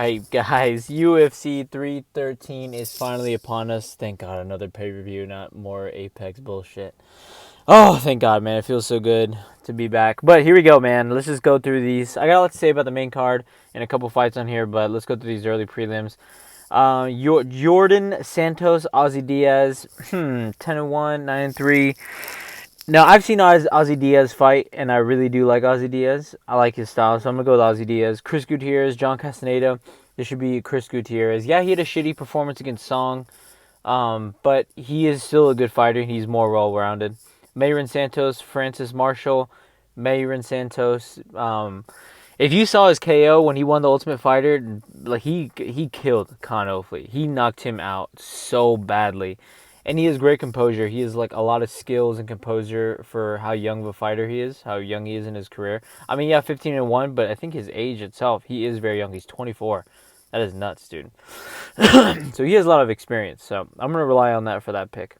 Alright, guys, UFC 313 is finally upon us. Thank God, another pay-per-view, not more Apex bullshit. Oh, thank God, man. It feels so good to be back. But here we go, man. Let's just go through these. I got a lot to say about the main card and a couple fights on here, but let's go through these early prelims. Jordan Santos, Ozzy Diaz, 10-1, 9-3. Now, I've seen Ozzy Diaz fight, and I really do like Ozzy Diaz. I like his style, so I'm going to go with Ozzy Diaz. Chris Gutierrez, John Castaneda. This should be Chris Gutierrez. Yeah, he had a shitty performance against Song, but he is still a good fighter. He's more well-rounded. Mayron Santos, Francis Marshall. Mayron Santos. If you saw his KO when he won the Ultimate Fighter, like he killed Con Ofley. He knocked him out so badly. And he has great composure. He has like a lot of skills and composure for how young of a fighter he is, how young he is in his career. I mean, yeah, 15-1, but I think his age itself, he is very young. He's 24. That is nuts, dude. So he has a lot of experience. So I'm going to rely on that for that pick.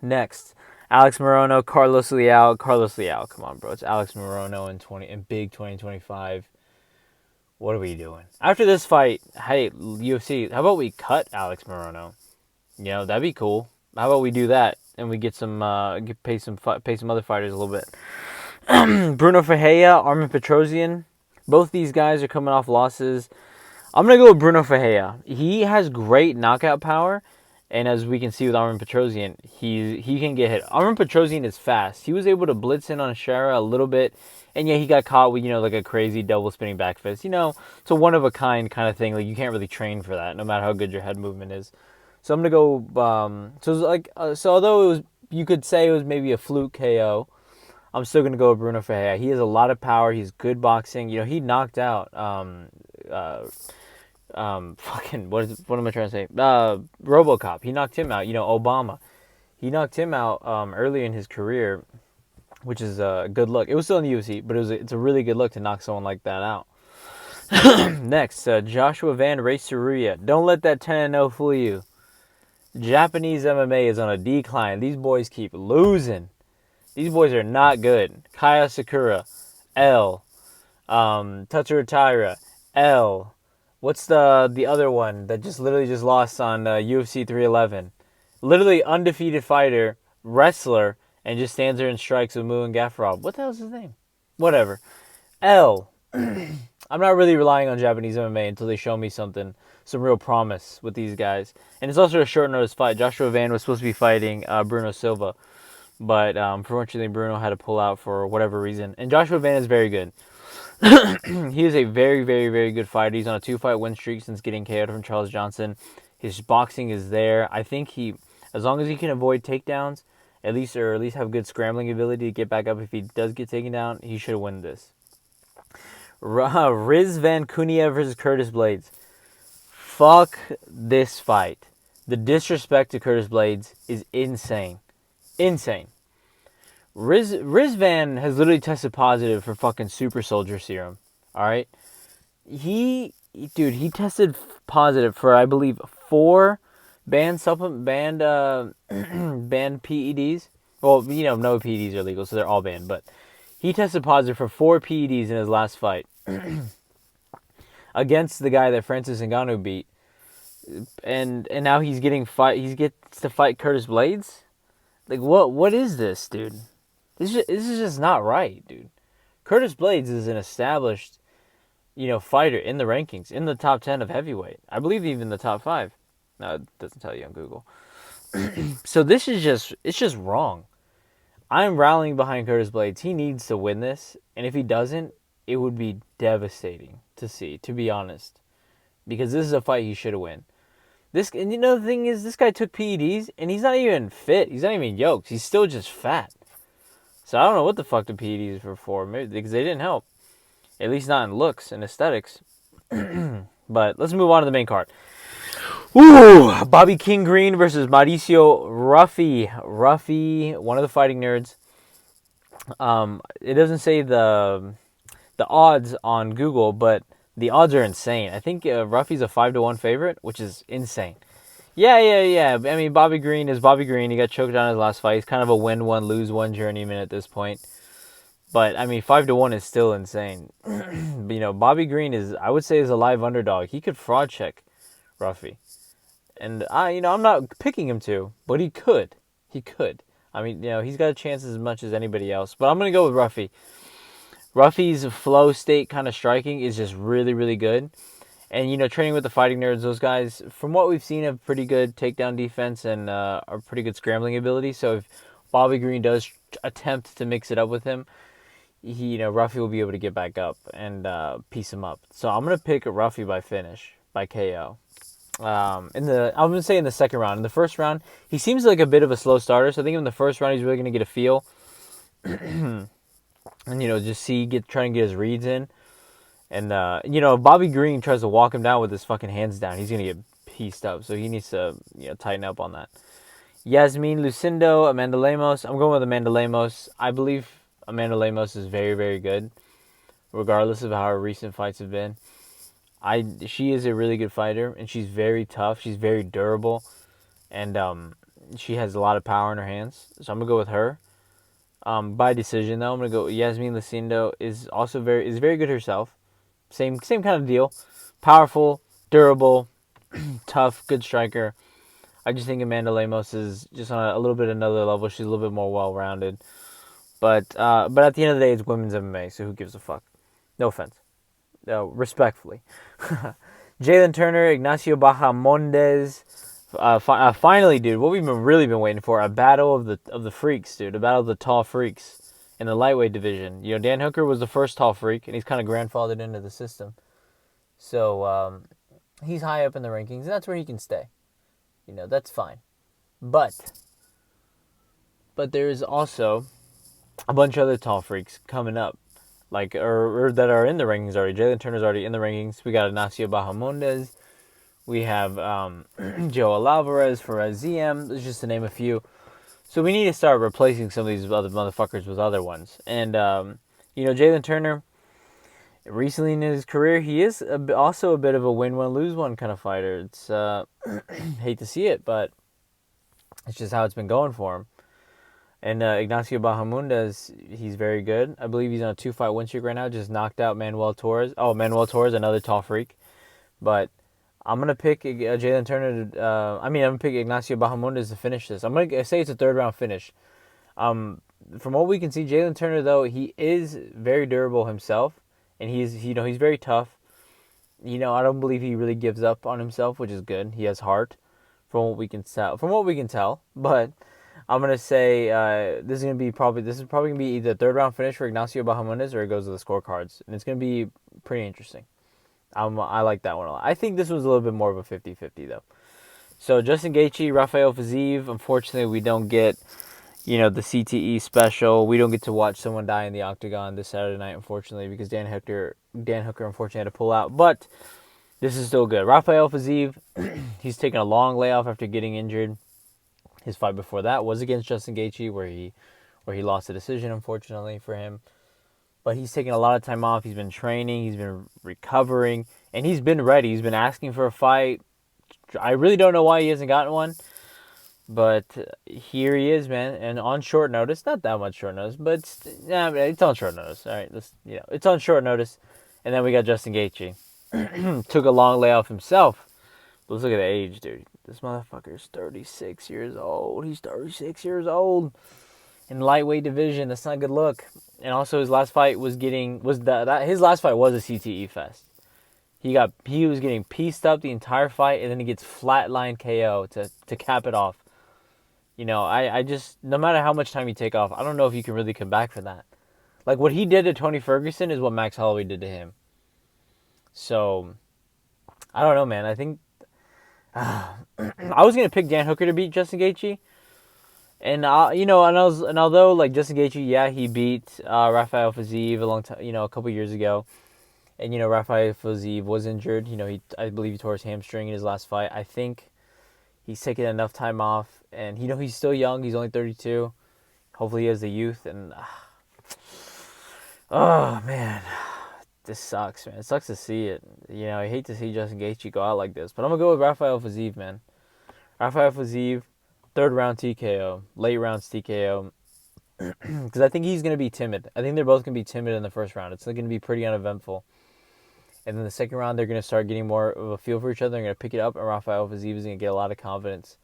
Next, Alex Morono, Carlos Leal. Carlos Leal, come on, bro. It's Alex Morono in big 2025. What are we doing? After this fight, hey, UFC, how about we cut Alex Morono? You know, that'd be cool. How about we do that and we get some pay some other fighters a little bit. Bruno Ferreira, Armin Petrosian. Both these guys are coming off losses. I'm gonna go with Bruno Ferreira. He has great knockout power, and as we can see with Armin Petrosian, he can get hit. Armin Petrosian is fast. He was able to blitz in on Shara a little bit, and yeah, he got caught with like a crazy double spinning back fist. It's a one of a kind of thing. Like you can't really train for that, no matter how good your head movement is. So I'm gonna go. So although you could say it was maybe a fluke KO, I'm still gonna go with Bruno Ferreira. He has a lot of power. He's good boxing. He knocked out fucking what am I trying to say? RoboCop. He knocked him out. Obama. He knocked him out early in his career, which is a good look. It was still in the UFC, but it's a really good look to knock someone like that out. Next, Joshua Van Reyceruya. Don't let that 10-0 fool you. Japanese MMA is on a decline. These boys keep losing. These boys are not good. Kaya Sakura, L. Tatsuro Taira, L. What's the other one that literally just lost on UFC 311? Literally undefeated fighter, wrestler, and just stands there and strikes with Mu and Gaffarov. What the hell's his name? Whatever. L. I'm not really relying on Japanese MMA until they show me some real promise with these guys. And it's also a short notice fight. Joshua Van was supposed to be fighting Bruno Silva, but unfortunately Bruno had to pull out for whatever reason. And Joshua Van is very good. He is a very, very, very good fighter. He's on a 2-fight win streak since getting KO'd from Charles Johnson. His boxing is there. I think as long as he can avoid takedowns, at least have good scrambling ability to get back up if he does get taken down, he should win this. Riz Van Cunha versus Curtis Blades. Fuck this fight. The disrespect to Curtis Blades is insane. Insane. Riz Van has literally tested positive for fucking super soldier serum. Alright? He tested positive for, I believe, 4 banned PEDs. Well, no PEDs are legal, so they're all banned, but he tested positive for 4 PEDs in his last fight. Against the guy that Francis Ngannou beat. And now he gets to fight Curtis Blades? Like what is this, dude? This is just not right, dude. Curtis Blades is an established, fighter in the rankings, in the top 10 of heavyweight. I believe even the top 5. No, it doesn't tell you on Google. So it's just wrong. I'm rallying behind Curtis Blades. He needs to win this, and if he doesn't, it would be devastating to see, to be honest. Because this is a fight he should have won. The thing is, this guy took PEDs, and he's not even fit. He's not even yoked. He's still just fat. So I don't know what the fuck the PEDs were for, maybe because they didn't help. At least not in looks and aesthetics. But let's move on to the main card. Ooh, Bobby King Green versus Mauricio Ruffy. Ruffy, one of the fighting nerds. It doesn't say the odds on Google, but the odds are insane. I think Ruffy's a 5-1 favorite, which is insane. Yeah. I mean, Bobby Green is Bobby Green. He got choked out in his last fight. He's kind of a win one, lose one journeyman at this point. But I mean, 5-1 is still insane. Bobby Green I would say, is a live underdog. He could fraud check Ruffy, and I'm not picking him to, but he could. He could. I mean, he's got a chance as much as anybody else. But I'm gonna go with Ruffy. Ruffy's flow state kind of striking is just really, really good. And, training with the Fighting Nerds, those guys, from what we've seen, have pretty good takedown defense and a pretty good scrambling ability. So if Bobby Green does attempt to mix it up with him, Ruffy will be able to get back up and piece him up. So I'm going to pick Ruffy by finish, by KO. I'm going to say in the second round. In the first round, he seems like a bit of a slow starter. So I think in the first round, he's really going to get a feel. And, just try and get his reads in. And, if Bobby Green tries to walk him down with his fucking hands down, he's going to get pieced up. So he needs to, tighten up on that. Yasmin Lucindo, Amanda Lemos. I'm going with Amanda Lemos. I believe Amanda Lemos is very, very good, regardless of how her recent fights have been. She is a really good fighter, and she's very tough. She's very durable, and she has a lot of power in her hands. So I'm going to go with her. By decision, though, I'm going to go Yasmin Lucindo is very good herself. Same kind of deal. Powerful, durable, tough, good striker. I just think Amanda Lemos is just on a little bit another level. She's a little bit more well-rounded. But at the end of the day, it's women's MMA, so who gives a fuck? No offense. No, respectfully. Jalen Turner, Ignacio Bahamondes. Finally, dude, what we've really been waiting for, a battle of the freaks, dude. A battle of the tall freaks in the lightweight division. Dan Hooker was the first tall freak, and he's kind of grandfathered into the system. So he's high up in the rankings, and that's where he can stay. That's fine. But there is also a bunch of other tall freaks coming up, like or that are in the rankings already. Jalen Turner's already in the rankings. We got Ignacio Bahamondes. We have Joel Alvarez for ZM. Just to name a few. So we need to start replacing some of these other motherfuckers with other ones. And, Jalen Turner, recently in his career, he is also a bit of a win-one, lose-one kind of fighter. It's, hate to see it, but it's just how it's been going for him. And Ignacio Bahamondes, he's very good. I believe he's on a 2-fight win streak right now, just knocked out Manuel Torres. Oh, Manuel Torres, another tall freak. But I'm going to pick Jalen Turner. I'm going to pick Ignacio Bahamondes to finish this. I'm going to say it's a third-round finish. From what we can see, Jalen Turner, though, he is very durable himself. And he's very tough. I don't believe he really gives up on himself, which is good. He has heart, from what we can tell. But I'm going to say this is probably going to be either a third-round finish for Ignacio Bahamondes or it goes to the scorecards. And it's going to be pretty interesting. I like that one a lot. I think this was a little bit more of a 50-50, though. So, Justin Gaethje, Rafael Fiziev. Unfortunately, we don't get, the CTE special. We don't get to watch someone die in the octagon this Saturday night, unfortunately, because Dan Hooker, unfortunately, had to pull out. But this is still good. Rafael Fiziev, he's taken a long layoff after getting injured. His fight before that was against Justin Gaethje, where he lost a decision, unfortunately, for him. But he's taken a lot of time off. He's been training. He's been recovering. And he's been ready. He's been asking for a fight. I really don't know why he hasn't gotten one. But here he is, man. And on short notice. Not that much short notice. But it's on short notice. All right. It's on short notice. And then we got Justin Gaethje. Took a long layoff himself. But let's look at the age, dude. This motherfucker is 36 years old. He's 36 years old. In the lightweight division, that's not a good look. And also, his last fight was a CTE fest. He was getting pieced up the entire fight, and then he gets flatline KO to cap it off. I just, no matter how much time you take off, I don't know if you can really come back from that. Like what he did to Tony Ferguson is what Max Holloway did to him. So I don't know, man. I think I was gonna pick Dan Hooker to beat Justin Gaethje. And although like Justin Gaethje, yeah, he beat Rafael Fiziev a couple years ago, and Rafael Fiziev was injured. I believe he tore his hamstring in his last fight. I think he's taken enough time off, and he's still young. He's only 32. Hopefully, he has the youth. And oh man, this sucks, man. It sucks to see it. I hate to see Justin Gaethje go out like this, but I'm gonna go with Rafael Fiziev, man. Rafael Fiziev. Third round TKO, late rounds TKO. because I think he's going to be timid. I think they're both going to be timid in the first round. It's going to be pretty uneventful. And then the second round, they're going to start getting more of a feel for each other. They're going to pick it up, and Rafael Fiziev is going to get a lot of confidence,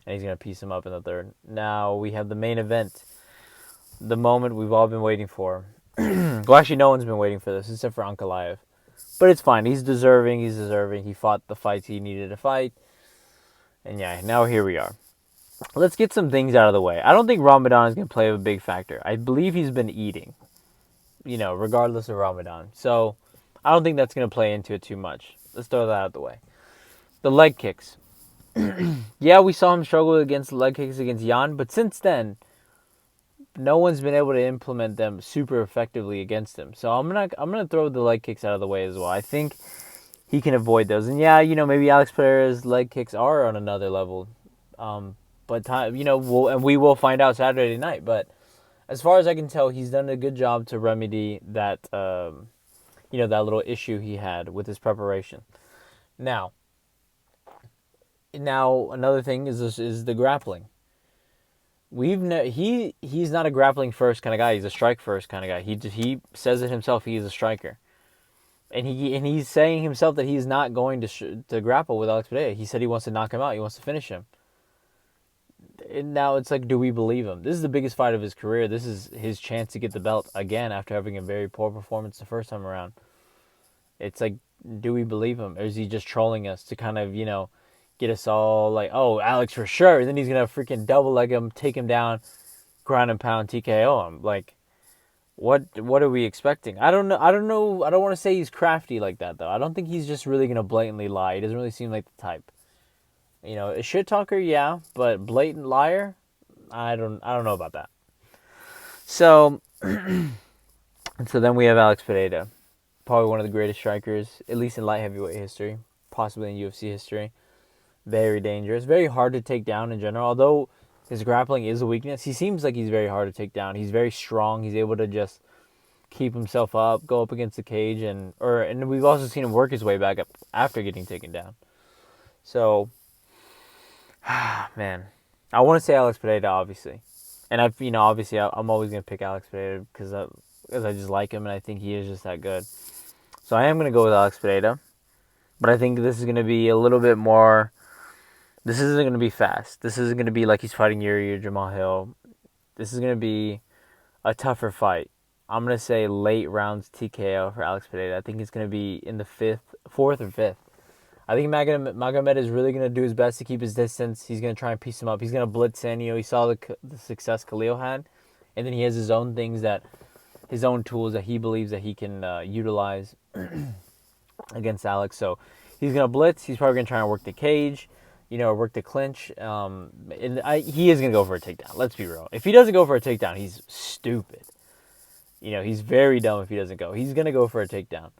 and he's going to piece him up in the third. Now we have the main event, the moment we've all been waiting for. Well, actually, no one's been waiting for this except for Ankalaev. But it's fine. He's deserving. He fought the fights he needed to fight. And yeah, now here we are. Let's get some things out of the way. I don't think Ramadan is going to play a big factor. I believe he's been eating, regardless of Ramadan. So I don't think that's going to play into it too much. Let's throw that out of the way. The leg kicks. Yeah, we saw him struggle against leg kicks against Jan, but since then, no one's been able to implement them super effectively against him. So I'm gonna throw the leg kicks out of the way as well. I think he can avoid those. And yeah, maybe Alex Pereira's leg kicks are on another level. But we will find out Saturday night. But as far as I can tell, he's done a good job to remedy that that little issue he had with his preparation. Now another thing is the grappling. He's not a grappling first kind of guy. He's a strike first kind of guy. He says it himself. He is a striker, and he's saying himself that he's not going to grapple with Alex Pereira. He said he wants to knock him out. He wants to finish him. And now it's like, do we believe him? This is the biggest fight of his career. This is his chance to get the belt again after having a very poor performance the first time around. It's like, do we believe him, or is he just trolling us to kind of get us all like, oh, Alex for sure. And then he's going to freaking double leg him, take him down, ground and pound, TKO him. Like, what are we expecting? I don't know. I don't want to say he's crafty like that, though. I don't think he's just really going to blatantly lie. He doesn't really seem like the type. A shit talker, yeah, but blatant liar, I don't know about that. So, so then we have Alex Pereira. Probably one of the greatest strikers, at least in light heavyweight history, possibly in UFC history. Very dangerous. Very hard to take down in general. Although his grappling is a weakness, he seems like he's very hard to take down. He's very strong. He's able to just keep himself up, go up against the cage, and we've also seen him work his way back up after getting taken down. So, man, I want to say Alex Pereira, obviously. And obviously I'm always going to pick Alex Pereira because I just like him and I think he is just that good. So I am going to go with Alex Pereira. But I think this is going to be a little bit more. This isn't going to be fast. This isn't going to be like he's fighting Yuri or Jamal Hill. This is going to be a tougher fight. I'm going to say late rounds TKO for Alex Pereira. I think it's going to be in the 4th or 5th. I think Magomed is really going to do his best to keep his distance. He's going to try and piece him up. He's going to blitz in. He saw the success Khalil had. And then he has his own tools that he believes that he can utilize against Alex. So he's going to blitz. He's probably going to try and work the cage. Work the clinch. He is going to go for a takedown. Let's be real. If he doesn't go for a takedown, he's stupid. He's very dumb if he doesn't go. He's going to go for a takedown.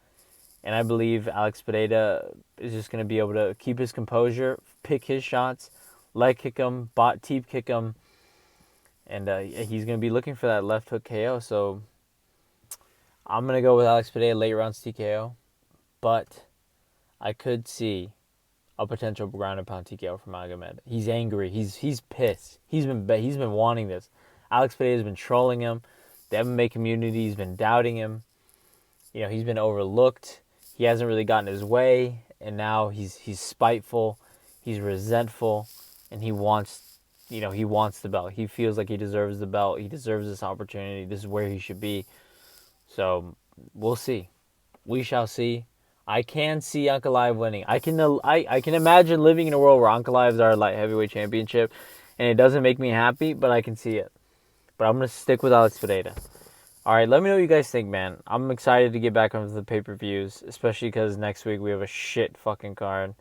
And I believe Alex Pereira is just going to be able to keep his composure, pick his shots, leg kick him, teep kick him. And he's going to be looking for that left hook KO. So I'm going to go with Alex Pereira, late rounds TKO. But I could see a potential ground and pound TKO from Magomed. He's angry. He's pissed. He's been wanting this. Alex Pereira has been trolling him. The MMA community has been doubting him. He's been overlooked. He hasn't really gotten his way, and now he's spiteful. He's resentful, and he wants the belt. He feels like he deserves the belt. He deserves this opportunity. This is where he should be. So we'll see. We shall see. I can see Ankalaev winning. I can imagine living in a world where Ankalaev is our light heavyweight championship, and it doesn't make me happy, but I can see it. But I'm going to stick with Alex Pereira. All right, let me know what you guys think, man. I'm excited to get back onto the pay-per-views, especially because next week we have a shit fucking card.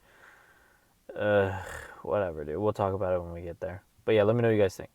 Whatever, dude. We'll talk about it when we get there. But yeah, let me know what you guys think.